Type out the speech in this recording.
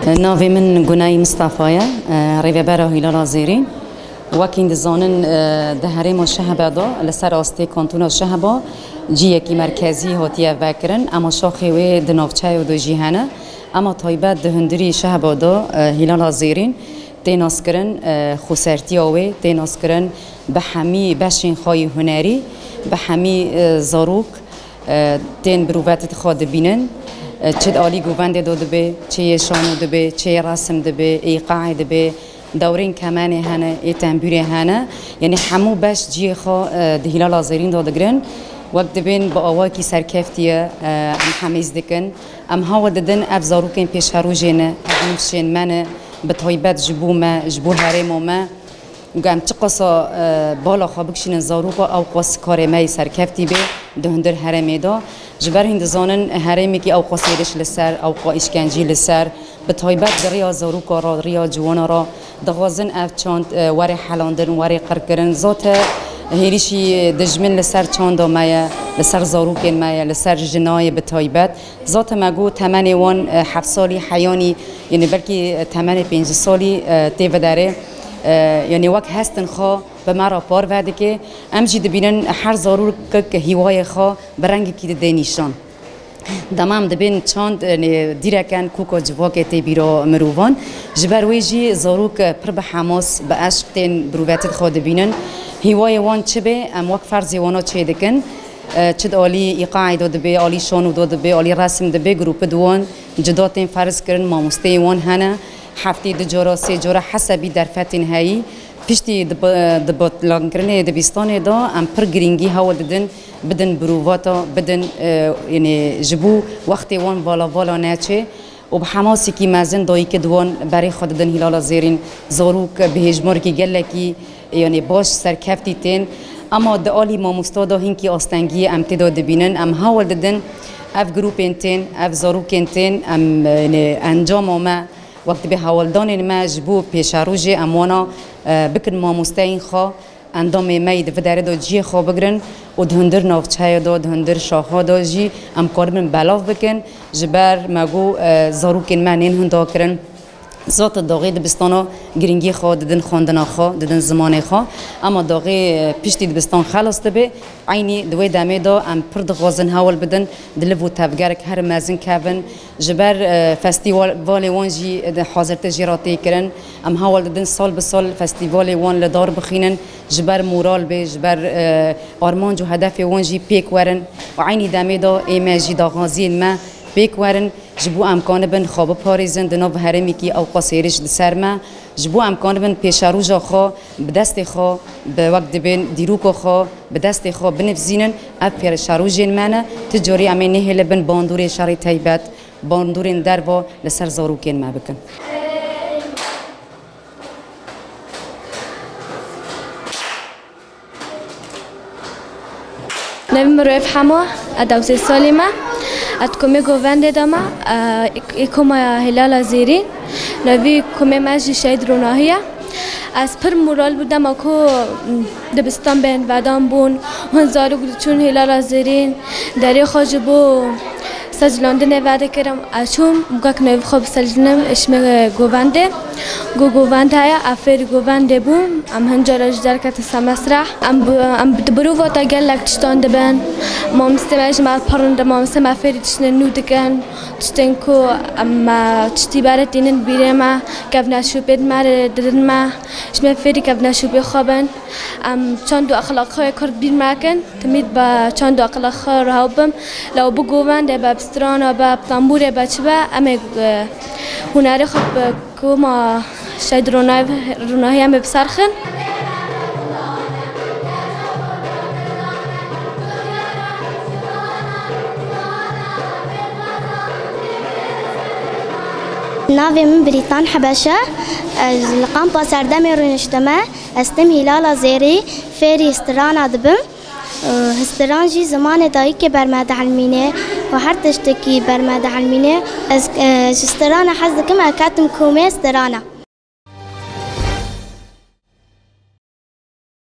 ناوی من گنای مصطفی ریوبرا هلال زیرین وکیند زانن دهره ما شهبه دا لسر آسته کانتون شهبه جیه کی مرکزی هاتیه وکرن اما شاخه و دنافچه و دو جیهنه اما تایبت دهندری شهبه دا هلال زیرین تیناس کرن خسرتی آوی تیناس کرن به همی بشین خواهی هنری به همی زاروک تین بروبت خود بینن چه عالی گوونده داده به چه شانو دبه چه رسم دبه ایقاع دبه دورین کمان هنه ای تنبیره هنه یعنی همو بش جی خو دهیلال آزرین داده گرن وقت دبین با آوائی کی سرکفتیه ام حمیز دکن ام هاو ددن افزارو کن پیش هرو جنه نفشین منه به طایبت جبو ما جبو هرمو ما وقام تقصا بالا خابكشين زاروكا أو قص كارمي سركفتي به دهندر هرمي دا جبر هند زانن هرمي كي أو قصيرش لسر أو قايشكنجي لسر بتايبت دريا زاروكا را دريا جوانا را دغازن أفشانت وري حلاندن وري قركرن ذات هيريشي دجمن لسر چاندا مايا لسر زاروكين مايا لسر جناي بتايبت ذات ماگو تمن وان 7 سالي حياني يعني بلكي تمن 5 سالي تيفداره يعني وقت هستن خا به مرا پار وعده که امجی دبینن هر ضرور که هوای خا برنگ کی دنیشان دمام دبین چند دیرکن کوکا جواک تبیرا مروان جبرویجی ضرور که پر به حماس به عشق تن بروبت خا دبینن هوای وان چه به ام وقت فرضی وانا چه دکن چه عالی ایقاع داده به عالی شانو داده به عالی رسم داده به گروپ دوان جداتن فرض کردن ماموسته وان هنه هفته دجارا سه جارا حسابی در فتن هایی پشتی دبات لانکرنه دبیستان دا ام پر گرینگی هوا دادن بدن بروواتا بدن یعنی جبو وقتی وان بالا نچه و به حماسی کی مزن دایی که دوان برای خود دادن هلال زیرین زاروک بهجمار کی گله کی یعنی باش سرکفتی تن اما دالی ما مستادا هنکی آستنگی امتداد بینن ام هوا دادن اف گروپ انتن اف زاروک انتن ام انجام ما وقت به حوالدان ما جبو پیشاروجی اموانا بکن ما مستعین خوا اندام مید و داره دا جی خوا بگرن و دهندر نافچه دا دهندر شاخه دا جی امکار من بلاف بکن جبر مگو زاروکن ما نین هندا کرن ذات داغی دبستانا گرینگی خوا ددن خواندنا خوا ددن زمان خوا اما داغی پیشتی دبستان خلاص به عینی دوی دمه دا ام پرد غازن حوال بدن دلو تفگرک هر مزن کون جبر فستیوال وانجی حاضرت جراتی کرن ام حوال ددن سال به سال فستیوال وان لدار بخینن جبر مورال به جبر آرمانج و هدف وانجی پیک ورن و عینی دمه دا ایماجی دا غازین ما پیک ورن جبو امکان بن خواب پاریزن دناب هرمی کی او قصیرش دسر ما جبو امکان بن پیشاروجا خو به دست خو به وقت بن دیروکو خو به دست خو بنفزینن اپ پیشاروجین منه تجاری امین هله بن باندور شری تایبت باندورین در با لسر زاروکین ما بکن نبی مروف حما ادوس سالمه اتکمی گوونده داما اکوما هلال زیرین نبی کمی مجی شاید روناهیه از پر مورال بودم اکو دبستان بین ودان بون هنزارو چون هلال زیرین دری خواج بو سجلان نواد کرم اشوم مگه نوی خوب سجلنم اسم گوونده گوونده های افری گوونده بوم هنجارش در کت سمسرح ام بدبرو و تاگل لکتشتان دبن ما مستمعش مع پرنده ما مستم افری تشنن نودکن تشتن کو ام تشتی بارد اینن بیرما کفنا شوبید مار درن ما اسم افری کفنا شوبی خوابن چند اخلاقی کرد بیر ماکن تمید با چند اخلاق راهبم لو بگوونده با بستران و با تنبور بچه اما هنری خب کوما شاید رونایی هم بسرخن ناوی من بریتان حبشه از لقام پاسردم رونشتمه استم هلال زیری فری استران دبم هستران جی زمان دایی که برمد علمینه و هر تشتکی برمد علمینه از استران حز کم اکاتم کومه استرانه